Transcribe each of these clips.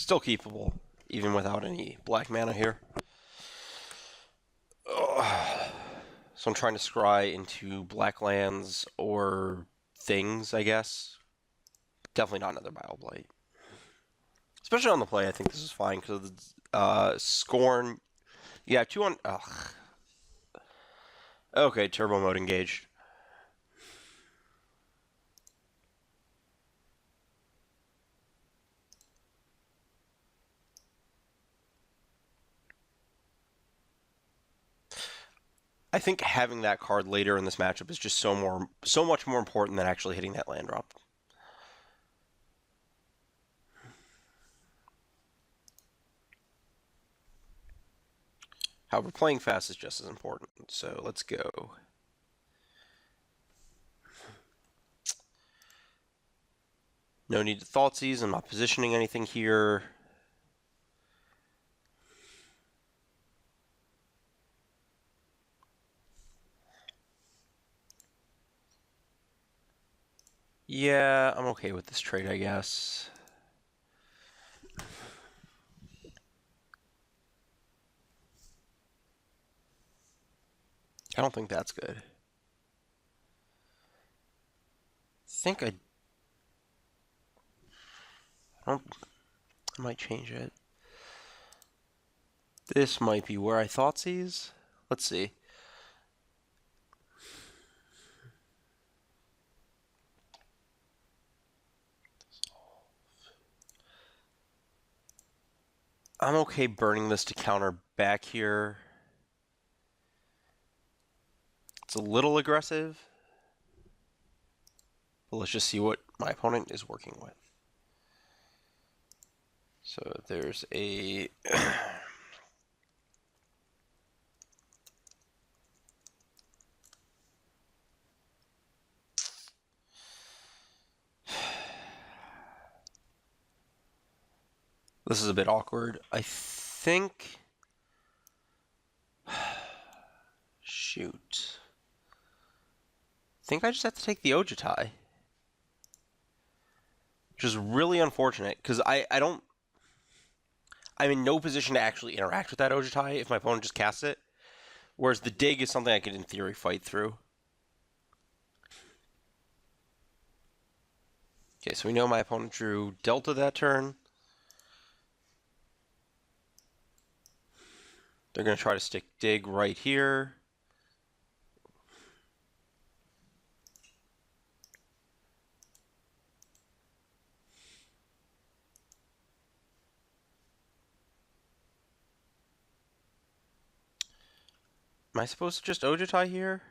Still keepable, even without any black mana here. Ugh. So I'm trying to scry into black lands or things, I guess. Definitely not another Bioblight. Especially on the play, I think this is fine because Scorn. Yeah, 2 on. Ugh. Okay, turbo mode engaged. I think having that card later in this matchup is just so much more important than actually hitting that land drop. However, playing fast is just as important. So let's go. No need to Thoughtseize. I'm not positioning anything here. Yeah, I'm okay with this trade, I guess. I don't think that's good. I might change it. This might be where I Thoughtseize. Let's see. I'm okay burning this to counter back here. It's a little aggressive. But let's just see what my opponent is working with. So there's a... This is a bit awkward. I think... Shoot. I think I just have to take the Ojutai. Which is really unfortunate, because I'm in no position to actually interact with that Ojutai if my opponent just casts it. Whereas the dig is something I could, in theory, fight through. Okay, so we know my opponent drew Delta that turn. They're going to try to stick dig right here. Am I supposed to just Ojutai here?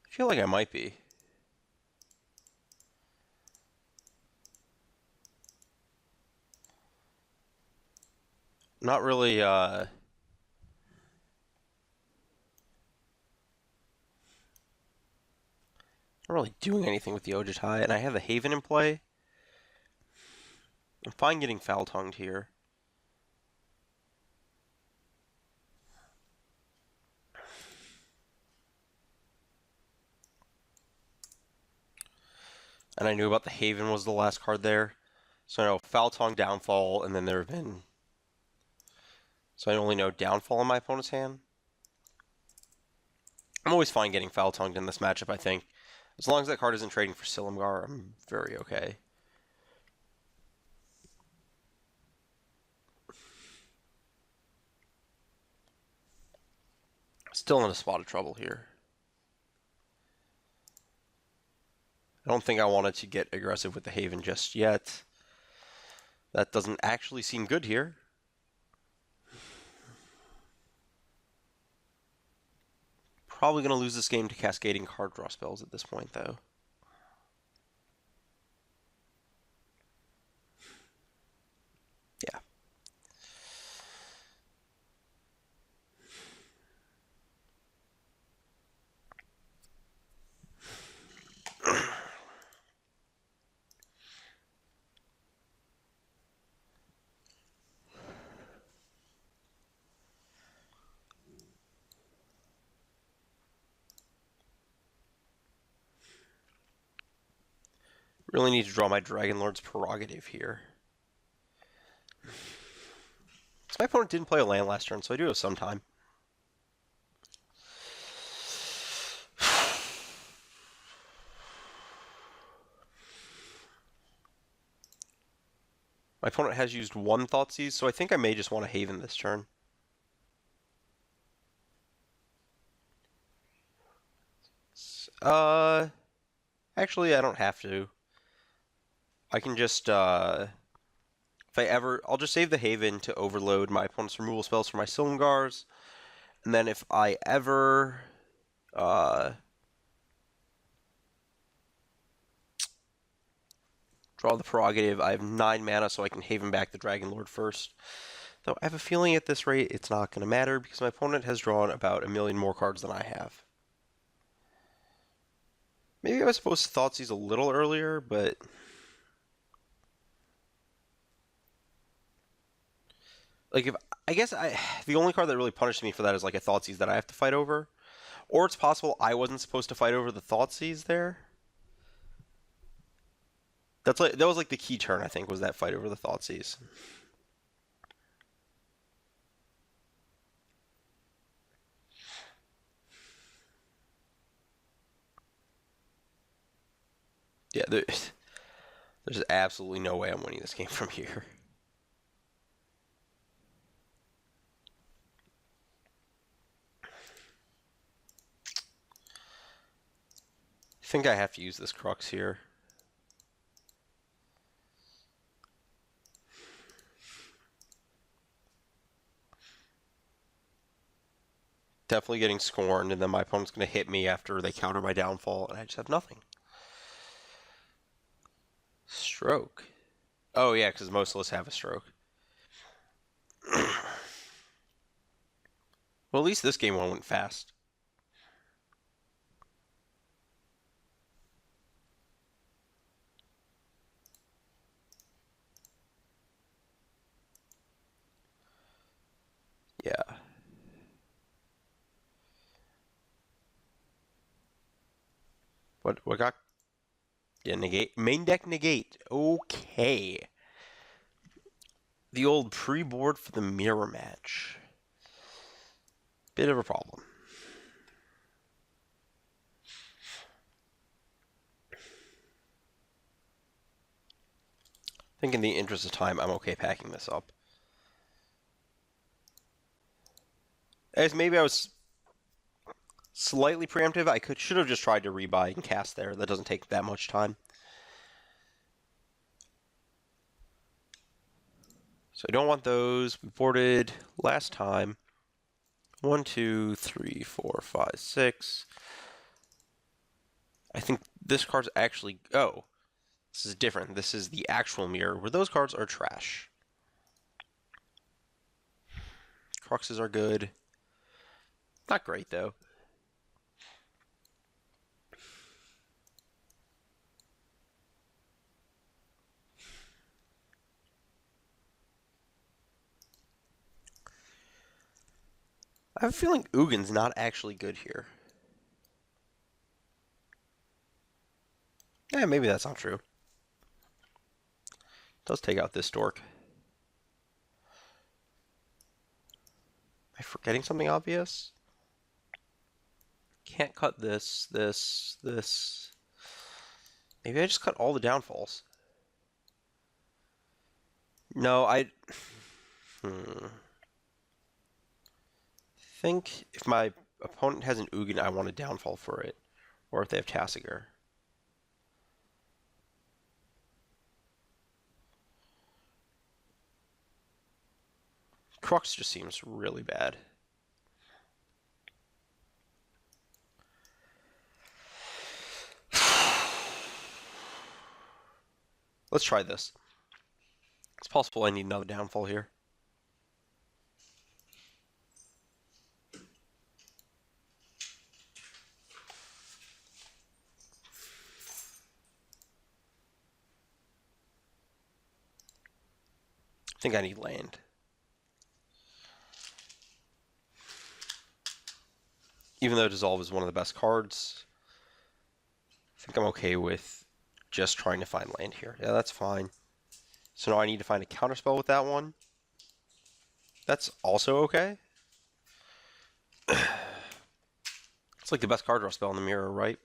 I feel like I might be. Not really, not really doing anything with the Ojutai, and I have the Haven in play. I'm fine getting foul-tongued here. And I knew about the Haven was the last card there. So I know foul-tongue, downfall, and then there have been... So I only know downfall in my opponent's hand. I'm always fine getting foul-tongued in this matchup, I think. As long as that card isn't trading for Silumgar, I'm very okay. Still in a spot of trouble here. I don't think I wanted to get aggressive with the Haven just yet. That doesn't actually seem good here. Probably going to lose this game to cascading card draw spells at this point, though. Yeah. Really need to draw my Dragon Lord's Prerogative here. So my opponent didn't play a land last turn, so I do have some time. My opponent has used one Thoughtseize, so I think I may just want to Haven this turn. Actually, I don't have to. I can just, if I'll just save the Haven to overload my opponent's removal spells for my Silumgars, and then if I ever, draw the Prerogative, I have 9 mana, so I can Haven back the Dragon Lord first. Though I have a feeling at this rate it's not going to matter because my opponent has drawn about a million more cards than I have. Maybe I was supposed to Thoughtseize a little earlier, but like the only card that really punished me for that is like a Thoughtseize that I have to fight over, or it's possible I wasn't supposed to fight over the Thoughtseize there. That was like the key turn, I think, was that fight over the Thoughtseize. Yeah, there's absolutely no way I'm winning this game from here. I think I have to use this Crux here. Definitely getting scorned, and then my opponent's going to hit me after they counter my downfall, and I just have nothing. Stroke. Oh, yeah, because most of us have a stroke. Well, at least this game one went fast. Yeah. What got? Yeah, negate. Main deck negate. Okay. The old pre-board for the mirror match. Bit of a problem. I think in the interest of time, I'm okay packing this up. As maybe I was slightly preemptive. I should have just tried to rebuy and cast there. That doesn't take that much time. So I don't want those. We boarded last time. 1, 2, 3, 4, 5, 6. I think this card's actually... Oh, this is different. This is the actual mirror, where those cards are trash. Cruxes are good. Not great, though. I have a feeling Ugin's not actually good here. Yeah, maybe that's not true. It does take out this dork. Am I forgetting something obvious? Can't cut this. Maybe I just cut all the downfalls. No, I think if my opponent has an Ugin, I want a downfall for it. Or if they have Tassiger. Crux just seems really bad. Let's try this. It's possible I need another downfall here. I think I need land. Even though Dissolve is one of the best cards, I think I'm okay with just trying to find land here. Yeah, that's fine. So now I need to find a counterspell with that one. That's also okay. It's like the best card draw spell in the mirror, right?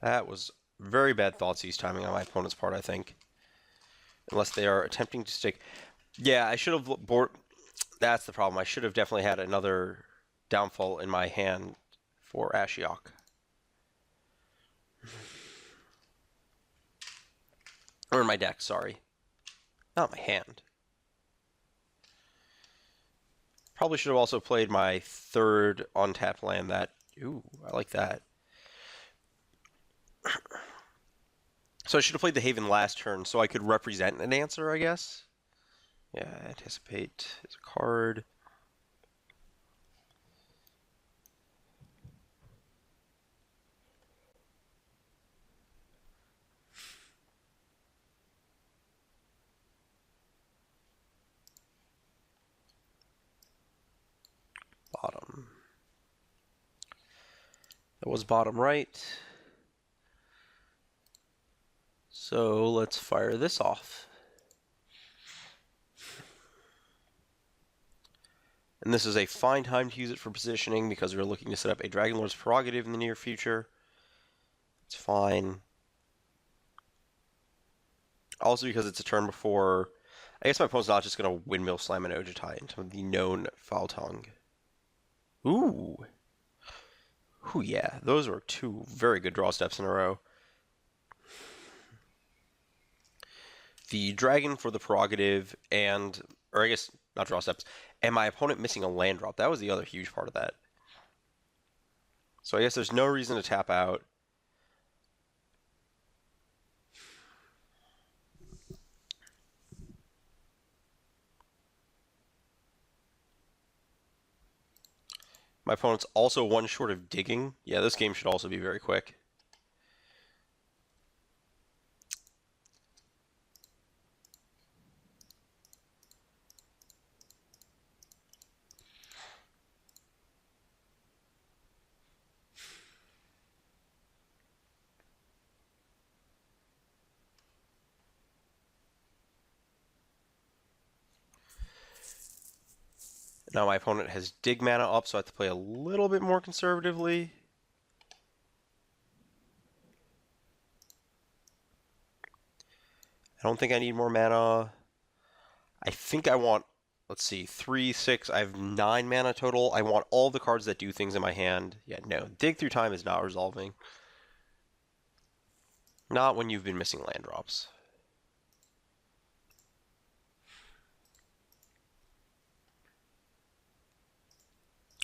That was very bad Thoughtseize timing on my opponent's part, I think. Unless they are attempting to stick. Yeah, I should have board. That's the problem. I should have definitely had another downfall in my hand for Ashiok. Or in my deck, sorry. Not my hand. Probably should have also played my third untapped land that... Ooh, I like that. So I should have played the Haven last turn so I could represent an answer, I guess. Yeah, anticipate is a card. Bottom. That was bottom right. So let's fire this off. And this is a fine time to use it for positioning because we're looking to set up a Dragonlord's Prerogative in the near future. It's fine. Also because it's a turn before... I guess my opponent's not just going to Windmill Slam an Ojutai into the known Foul Tongue. Ooh. Ooh, yeah. Those were two very good draw steps in a row. The Dragon for the Prerogative and... Or I guess, not draw steps. And my opponent missing a land drop. That was the other huge part of that. So I guess there's no reason to tap out. My opponent's also one short of digging. Yeah, this game should also be very quick. Now my opponent has dig mana up, so I have to play a little bit more conservatively. I don't think I need more mana. I think I want, let's see, 3, 6, I have 9 mana total. I want all the cards that do things in my hand. Yeah, no, dig through time is not resolving. Not when you've been missing land drops.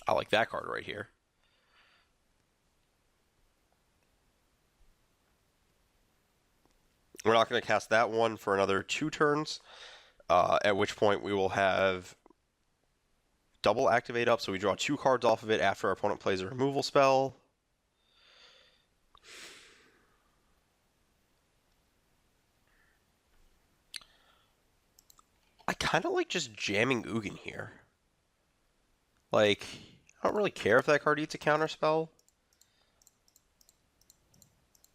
I like that card right here. We're not going to cast that one for another 2 turns, at which point we will have double activate up, so we draw 2 cards off of it after our opponent plays a removal spell. I kind of like just jamming Ugin here. Like, I don't really care if that card eats a counterspell.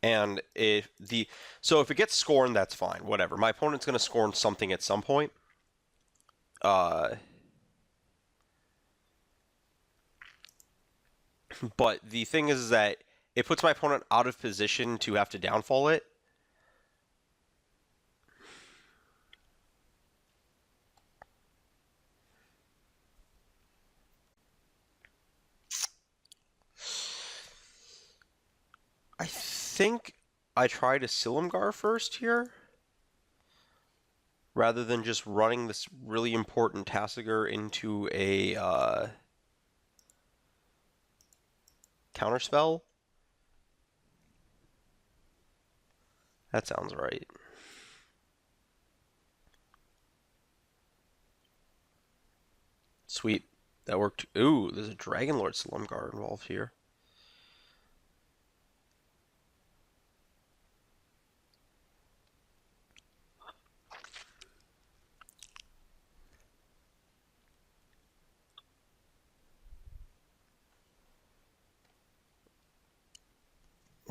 And if it gets scorned, that's fine. Whatever. My opponent's going to scorn something at some point. But the thing is that it puts my opponent out of position to have to downfall it. I think I try to Silumgar first here, rather than just running this really important Tasigur into a counterspell. That sounds right. Sweet. That worked. Ooh, there's a Dragonlord Silumgar involved here.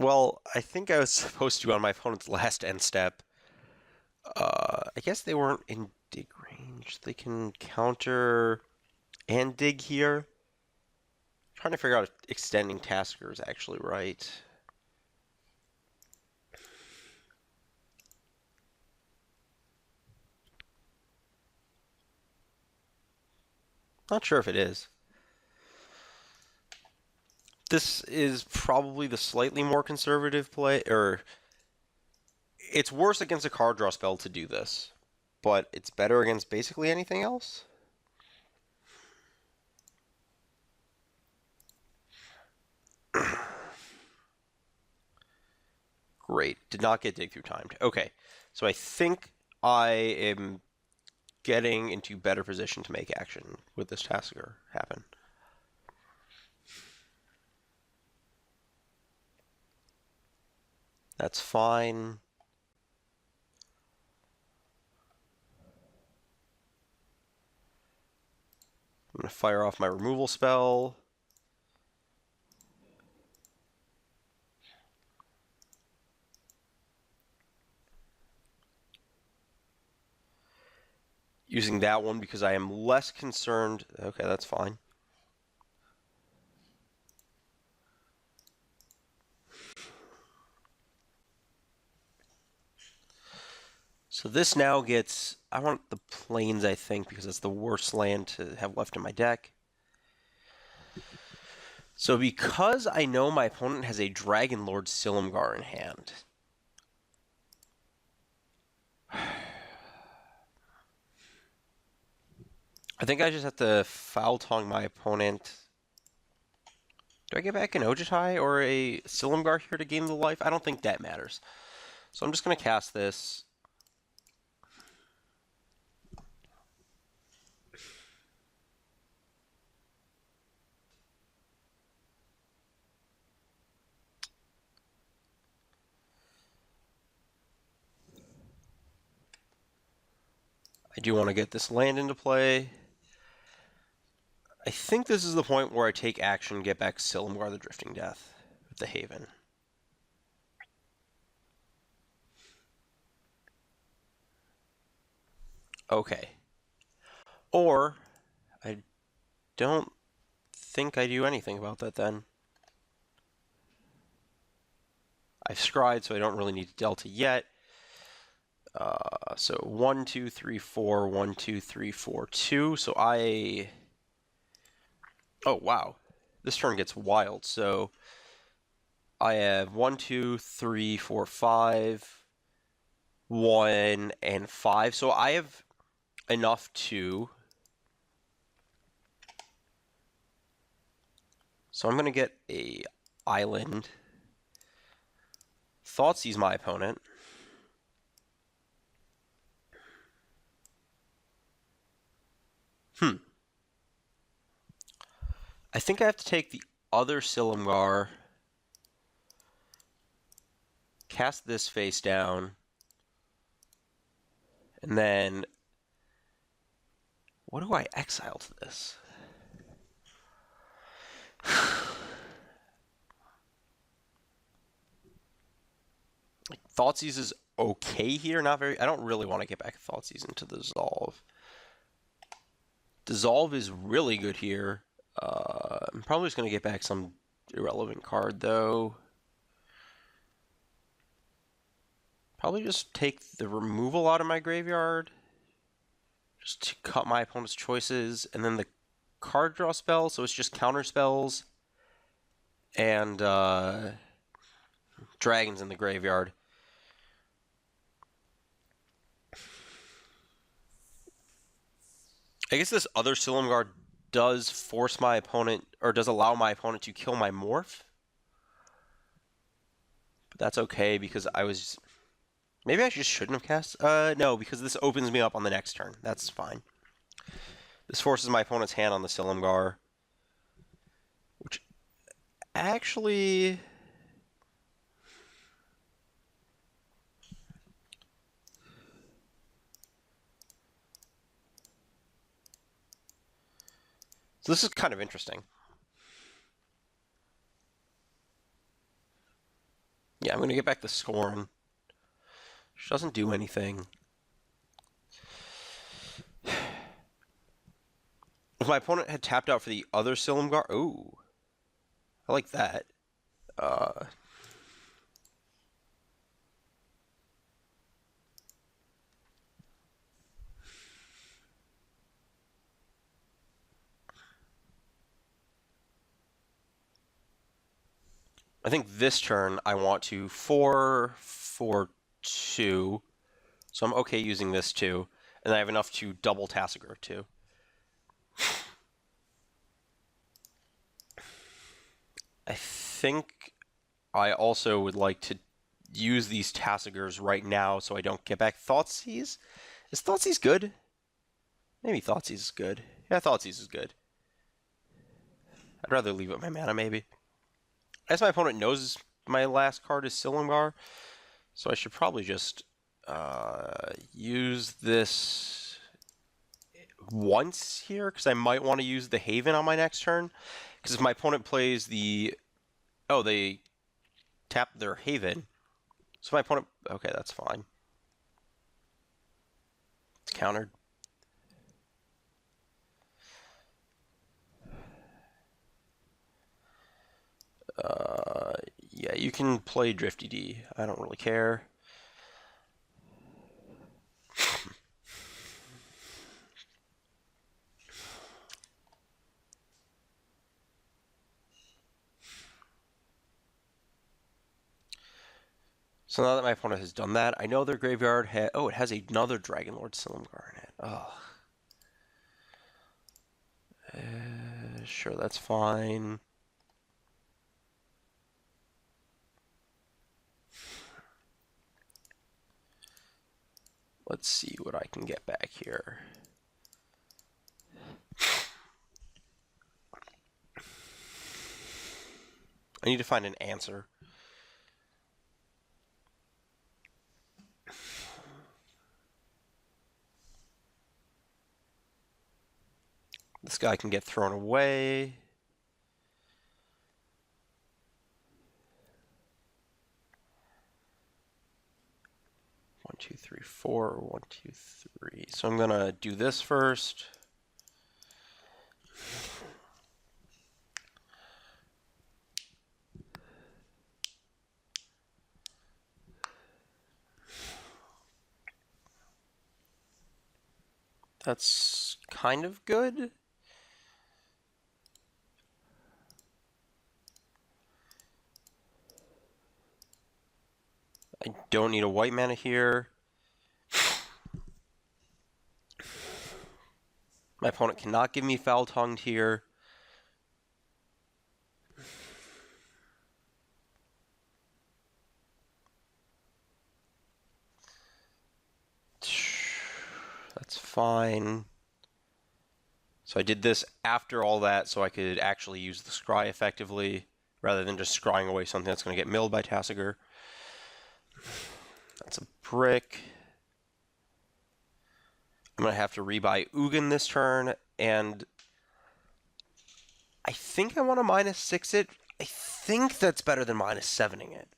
Well, I think I was supposed to on my opponent's last end step. I guess they weren't in dig range. They can counter and dig here. Trying to figure out if extending Tasker is actually right. Not sure if it is. This is probably the slightly more conservative play, or it's worse against a card draw spell to do this, but it's better against basically anything else. Great. Did not get dig through timed. Okay. So I think I am getting into better position to make action with this Tasker happen. That's fine. I'm going to fire off my removal spell. Using that one because I am less concerned. Okay, that's fine. So this now gets... I want the Plains, I think, because it's the worst land to have left in my deck. So because I know my opponent has a Dragon Lord Silumgar in hand... I think I just have to Foul Tongue my opponent. Do I get back an Ojutai or a Silumgar here to gain the life? I don't think that matters. So I'm just going to cast this. I do want to get this land into play. I think this is the point where I take action, get back Silumgar the Drifting Death with the Haven. Okay. Or, I don't think I do anything about that then. I've scryed, so I don't really need to Delta yet. So 1, 2, 3, 4, 1, 2, 3, 4, 2. So I... Oh, wow. This turn gets wild. So I have 1, 2, 3, 4, 5, 1, and 5. So I have enough to... So I'm going to get a island. Thoughtseize my opponent. I think I have to take the other Silumgar, cast this face down, and then what do I exile to this? Like, Thoughtseize is okay here, not very... I don't really want to get back Thoughtseize into the Dissolve. Dissolve is really good here. I'm probably just going to get back some irrelevant card, though. Probably just take the removal out of my graveyard. Just to cut my opponent's choices. And then the card draw spell, so it's just counter spells. And dragons in the graveyard. I guess this other Silumgar does force my opponent, or does allow my opponent to kill my Morph. But that's okay, because I was... Maybe I just shouldn't have cast... no, because this opens me up on the next turn. That's fine. This forces my opponent's hand on the Silumgar. Which... Actually... So this is kind of interesting. gonna get back the Scorn. She doesn't do anything. If my opponent had tapped out for the other Silumgar, ooh, I like that. Uh, I think this turn I want to 4-4-2, so I'm okay using this too, and I have enough to double Tassiger too. I think I also would like to use these Tassigers right now so I don't get back Thoughtseize. Is Thoughtseize good? Maybe Thoughtseize is good. Yeah, Thoughtseize is good. I'd rather leave it my mana, maybe. I guess my opponent knows my last card is Silumgar, so I should probably just use this once here, because I might want to use the Haven on my next turn. Because if my opponent plays the... Oh, they tap their Haven. So my opponent... Okay, that's fine. It's countered. Yeah, you can play Drifty D. I don't really care. So now that my opponent has done that, I know their graveyard oh, it has another Dragonlord Silumgar in it. Oh. Sure, that's fine. Let's see what I can get back here. I need to find an answer. This guy can get thrown away. One, two, three, four. 1, 2, 3. So I'm gonna do this first. That's kind of good. I don't need a white mana here. My opponent cannot give me Foul-Tongued here. That's fine. So I did this after all that so I could actually use the Scry effectively, rather than just scrying away something that's going to get milled by Tassiger. That's a brick. I'm going to have to rebuy Ugin this turn, and I think I want to -6 it. I think that's better than -7ing it.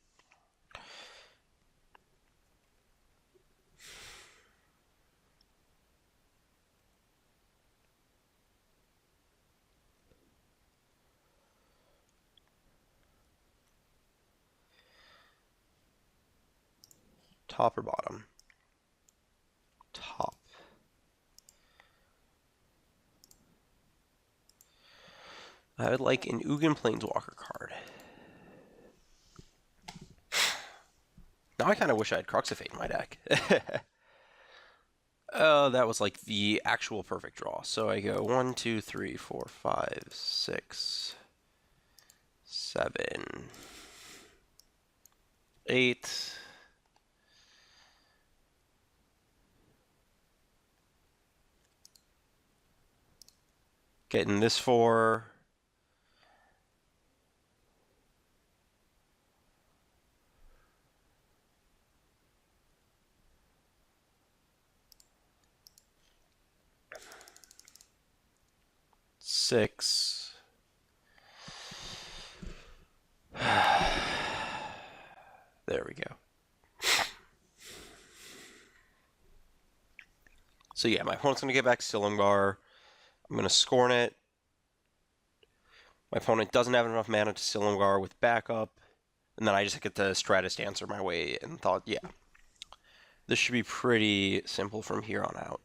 Top or bottom? Top. I would like an Ugin Planeswalker card. Now I kind of wish I had Cruxifate in my deck. Oh, that was like the actual perfect draw. So I go 1, 2, 3, 4, 5, 6, 7, 8. Getting this 4. Six. There So yeah, my opponent's going to get back Silumgar. I'm going to Scorn it. My opponent doesn't have enough mana to Silumgar with backup. And then I just get the Stratus Dancer my way and thought, yeah, this should be pretty simple from here on out.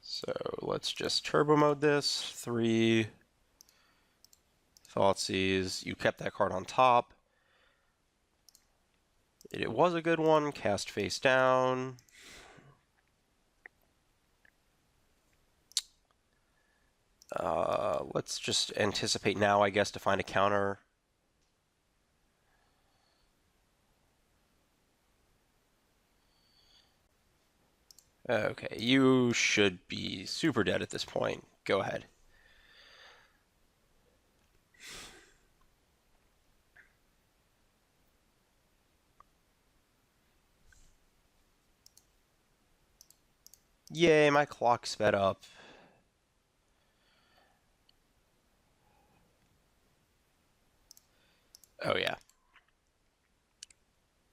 So let's just turbo mode this. 3 Thoughtseize. You kept that card on top. It was a good one. Cast face down. Let's just anticipate now, I guess, to find a counter. Okay, you should be super dead at this point. Go ahead. Yay, my clock sped up. Oh yeah.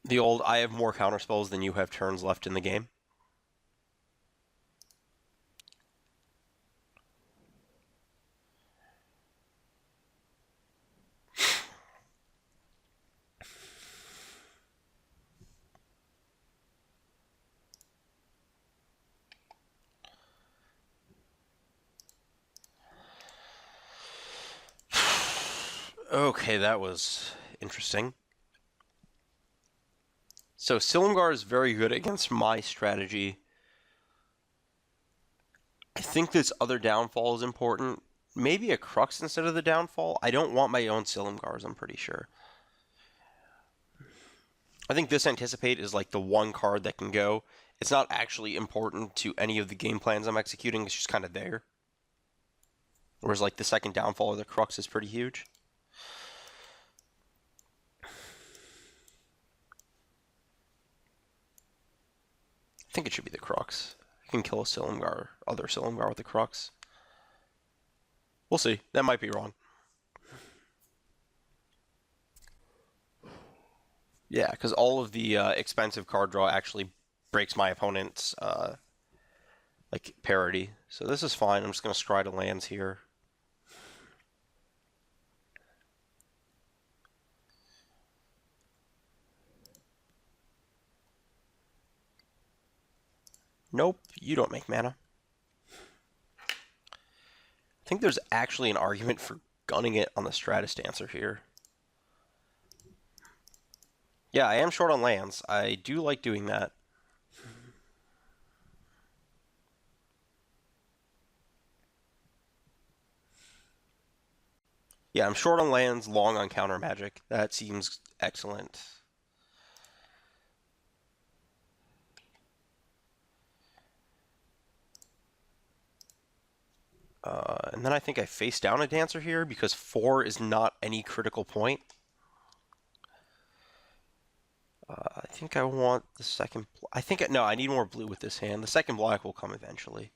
The old, I have more counterspells than you have turns left in the game. Okay, that was interesting. So Silumgar is very good against my strategy. I think this other downfall is important. Maybe a Crux instead of the downfall. I don't want my own Silumgars, I'm pretty sure. I think this Anticipate is like the one card that can go. It's not actually important to any of the game plans I'm executing. It's just kind of there. Whereas like the second downfall or the Crux is pretty huge. I think it should be the Crux. I can kill a Silumgar, other Silumgar with the Crux. We'll see. That might be wrong. Yeah, because all of the expensive card draw actually breaks my opponent's like parity. So this is fine. I'm just going to scry to lands here. Nope, you don't make mana. I think there's actually an argument for gunning it on the Stratus Dancer here. Yeah, I am short on lands. I do like doing that. Yeah, I'm short on lands, long on counter magic. That seems excellent. And then I think I face down a Dancer here because 4 is not any critical point. I think I want the second... I think... No, I need more blue with this hand. The second black will come eventually.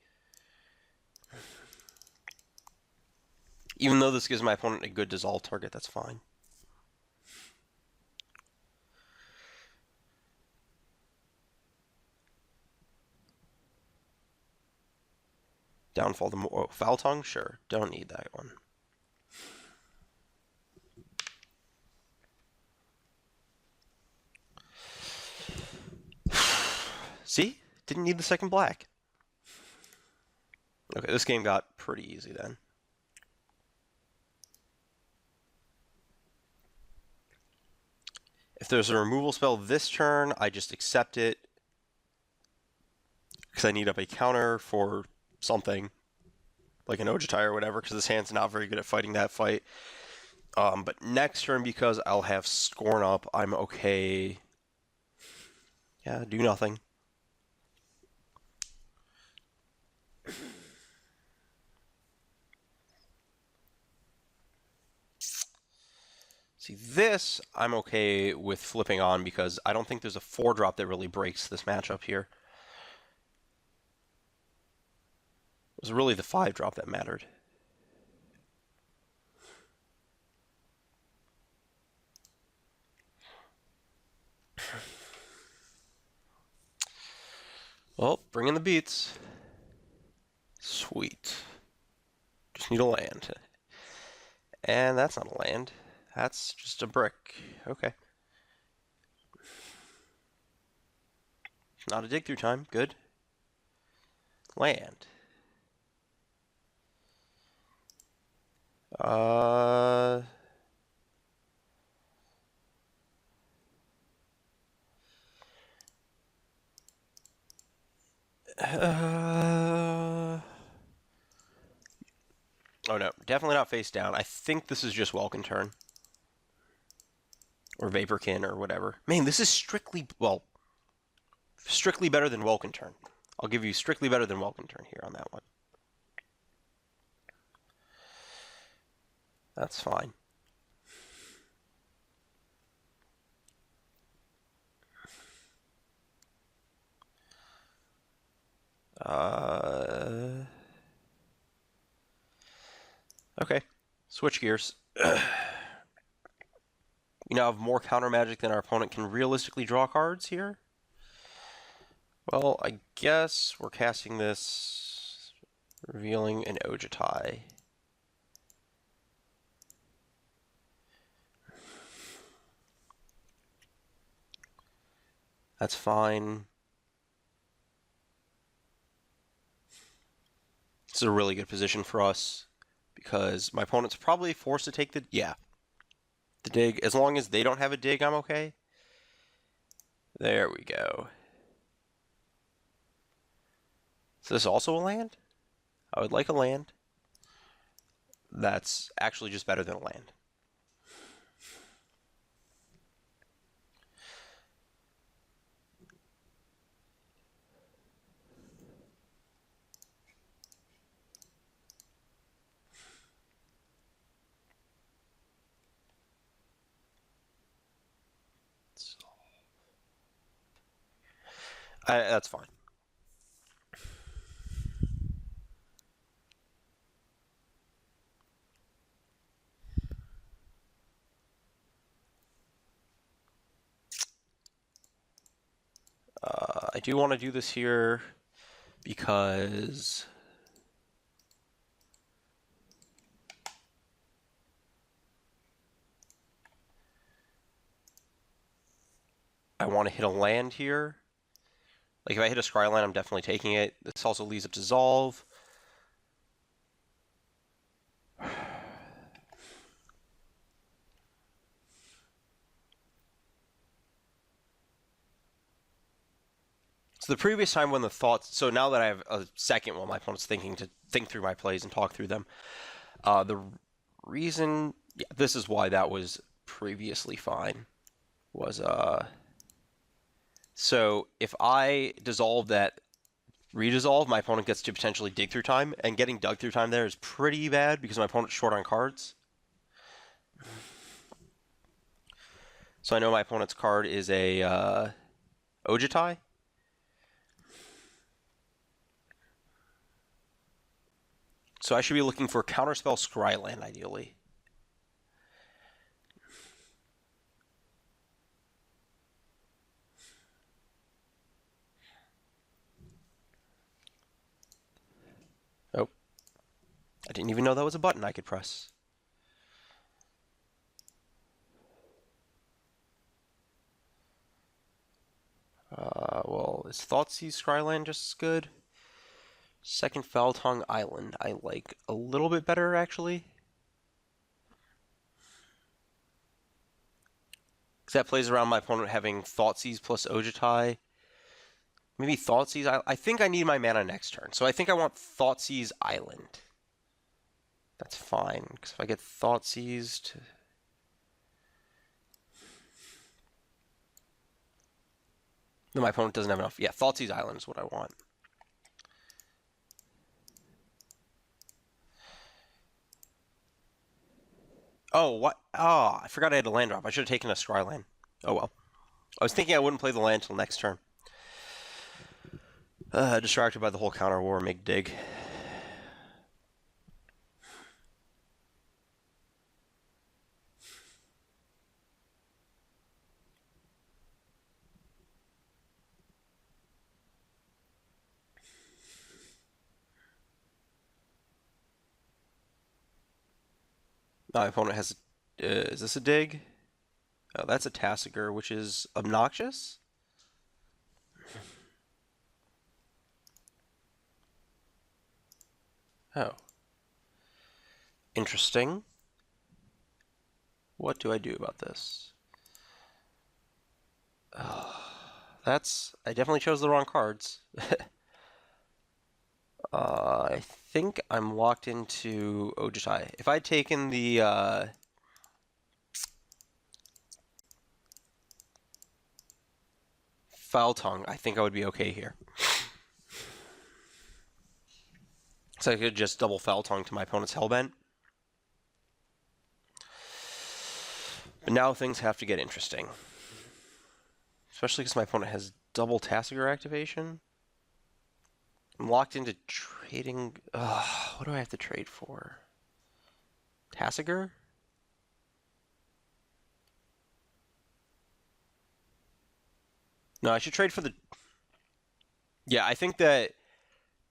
Even though this gives my opponent a good dissolve target, that's fine. Downfall the... Oh, Foul Tongue? Sure. Don't need that one. See? Didn't need the second black. Okay, this game got pretty easy then. If there's a removal spell this turn, I just accept it. Because I need up a counter for something. Like an Ojutai or whatever, because this hand's not very good at fighting that fight. But next turn, because I'll have Scorn up, I'm okay. Yeah, do nothing. See, this I'm okay with flipping on because I don't think there's a 4-drop that really breaks this matchup here. It was really the 5-drop that mattered. Well, bring in the beats. Sweet. Just need a land. And that's not a land. That's just a brick. Okay. Not a dig through time. Good. Land. Uh... Oh no, definitely not face down. I think this is just Welkin turn. Or Vaporkin or whatever. Man, this is strictly, well, strictly better than Welkin turn. I'll give you strictly better than Welkin turn here on that one. That's fine. Okay. Switch gears. We now have more counter magic than our opponent can realistically draw cards here. Well, I guess we're casting this, revealing an Ojutai. That's fine. This is a really good position for us because my opponent's probably forced to take the dig. As long as they don't have a dig, I'm okay. There we go. Is this also a land? I would like a land. That's actually just better than a land. That's fine. I do want to do this here because I want to hit a land here. Like if I hit a scry land, I'm definitely taking it. This also leaves up Dissolve. So the previous time when the thoughts, so now that I have a second while my opponent's thinking to think through my plays and talk through them, the reason, this is why that was previously fine, was, so if I dissolve that redissolve, my opponent gets to potentially dig through time, and getting dug through time there is pretty bad because my opponent's short on cards. So I know my opponent's card is a Ojutai. So I should be looking for Counterspell Scryland, ideally. Oh. I didn't even know that was a button I could press. Well, is Thoughtseize Scryland just as good? Second Foul Tongue Island I like a little bit better, actually. Because that plays around my opponent having Thoughtseize plus Ojutai. Maybe Thoughtseize. I think I need my mana next turn, so I think I want Thoughtseize Island. That's fine, because if I get Thoughtseized... then my opponent doesn't have enough. Yeah, Thoughtseize Island is what I want. Oh, what? Oh, I forgot I had a land drop. I should have taken a Scry land. Oh well. I was thinking I wouldn't play the land until next turn. Distracted by the whole counter war, make dig. My opponent has. Is this a dig? Oh, that's a Tassiger, which is obnoxious. Oh, interesting. What do I do about this? That's. I definitely chose the wrong cards. I think I'm locked into Ojutai. If I'd taken the Foul Tongue, I think I would be okay here. So I could just double Foul Tongue to my opponent's Hellbent. But now things have to get interesting. Especially because my opponent has double Tassiger activation. I'm locked into trading. What do I have to trade for? Tassiger? No, I should trade for the. Yeah, I think that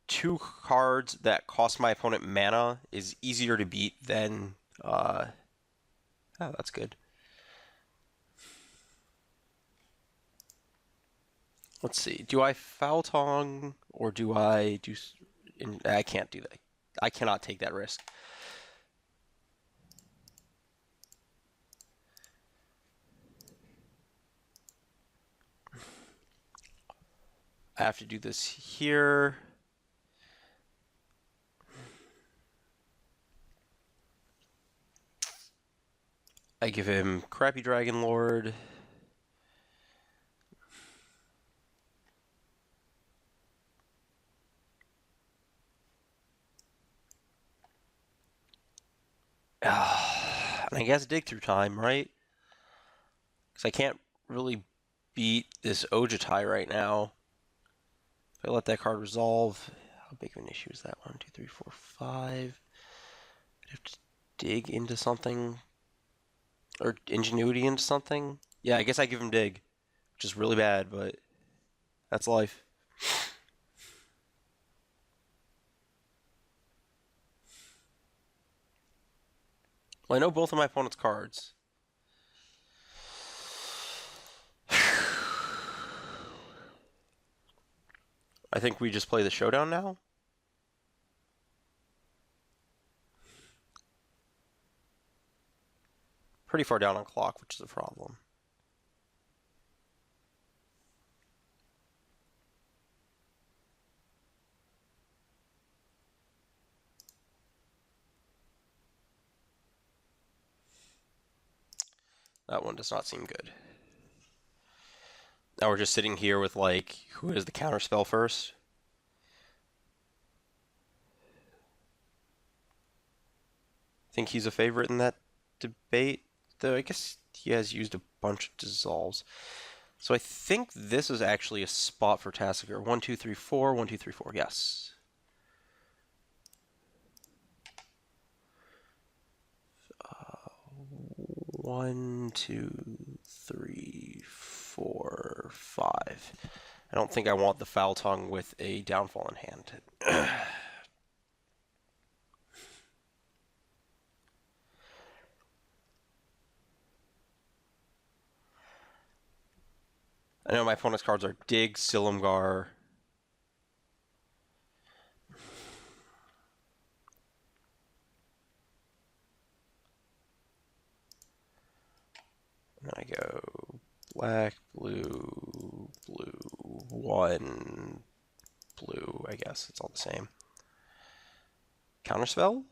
two cards that cost my opponent mana is easier to beat than. Oh, that's good. Let's see. Do I Foul Tongue or do I do? I can't do that. I cannot take that risk. I have to do this here. I give him Crappy Dragon Lord. And I guess Dig Through Time, right? Because I can't really beat this Ojutai right now. If I let that card resolve, how big of an issue is that? 1, 2, 3, 4, 5. I'd have to dig into something. Or Ingenuity into something. Yeah, I guess I give him Dig. Which is really bad, but that's life. Well, I know both of my opponent's cards. I think we just play the showdown now. Pretty far down on clock, which is a problem. That one does not seem good. Now we're just sitting here with, like, who has the counterspell first? Think he's a favorite in that debate, though I guess he has used a bunch of dissolves. So I think this is actually a spot for Tassiger. 1, 2, 3, 4. 1, 2, 3, 4. Yes. One, 2, 3, 4, 5. I don't think I want the Foul Tongue with a Downfall in hand. I know my opponent's cards are Dig, Silumgar. And then I go black, blue, blue, 1, blue. I guess it's all the same. Counterspell?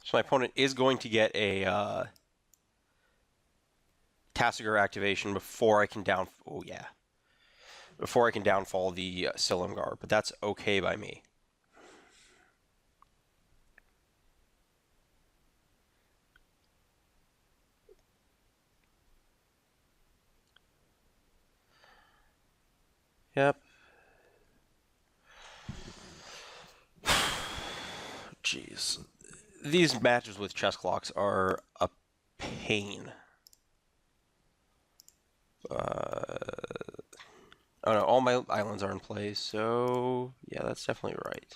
So my opponent is going to get a Tassiger activation before I can down. Oh yeah, before I can downfall the Silumgar, but that's okay by me. Yep. Jeez. These matches with chess clocks are a pain. Oh no, all my islands are in place, so yeah, that's definitely right.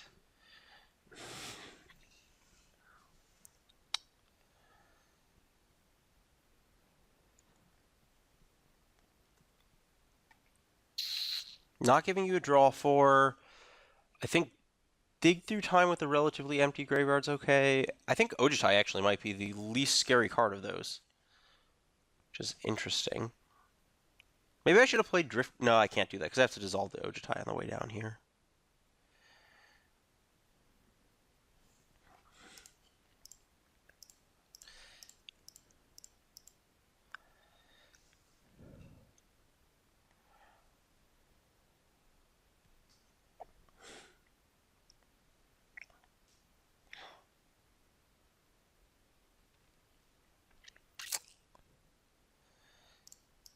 Not giving you a draw for, I think, dig through time with a relatively empty graveyard's okay. I think Ojitai actually might be the least scary card of those, which is interesting. Maybe I should have played Drift. No, I can't do that because I have to dissolve the Ojitai on the way down here.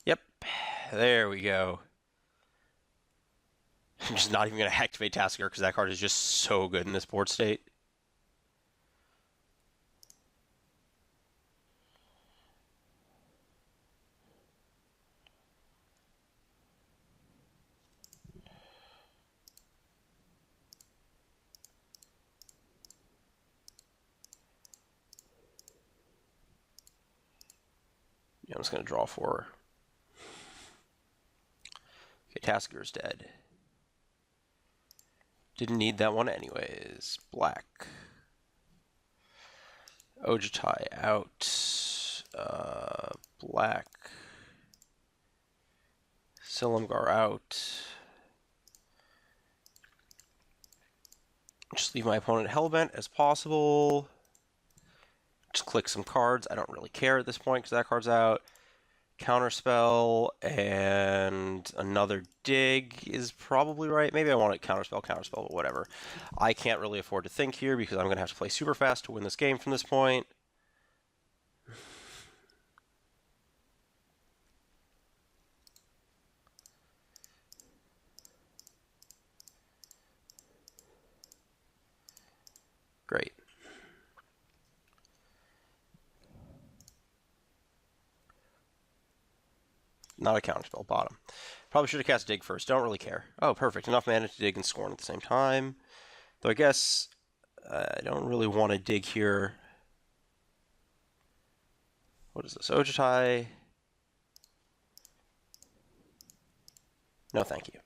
Yep, there we go. I'm just not even going to activate Tasker because that card is just so good in this board state. Yeah, I'm just going to draw 4. Okay, Tasker's dead. Didn't need that one anyways. Black. Ojitai out. Black. Silumgar out. Just leave my opponent hellbent as possible. Just click some cards. I don't really care at this point because that card's out. Counterspell and another dig is probably right. Maybe I want it counterspell, but whatever. I can't really afford to think here because I'm going to have to play super fast to win this game from this point. Great. Not a counterspell, bottom. Probably should have cast dig first. Don't really care. Oh, perfect. Enough mana to dig and scorn at the same time. Though I guess I don't really want to dig here. What is this? Ojitai. No, thank you.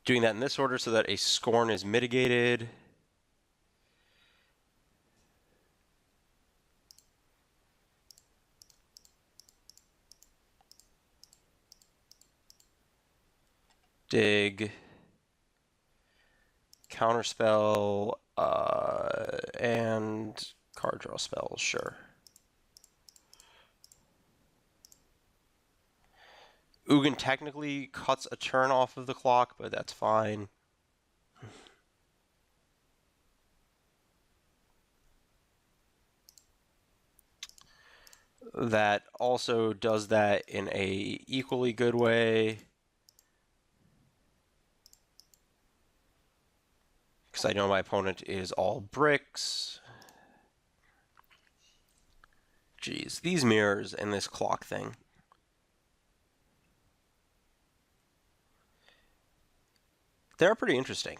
Doing that in this order so that a scorn is mitigated. Dig. Counterspell. And card draw spells, sure. Ugin technically cuts a turn off of the clock, but that's fine. That also does that in a equally good way. Because I know my opponent is all bricks. Jeez, these mirrors and this clock thing. They're pretty interesting.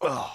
Ugh.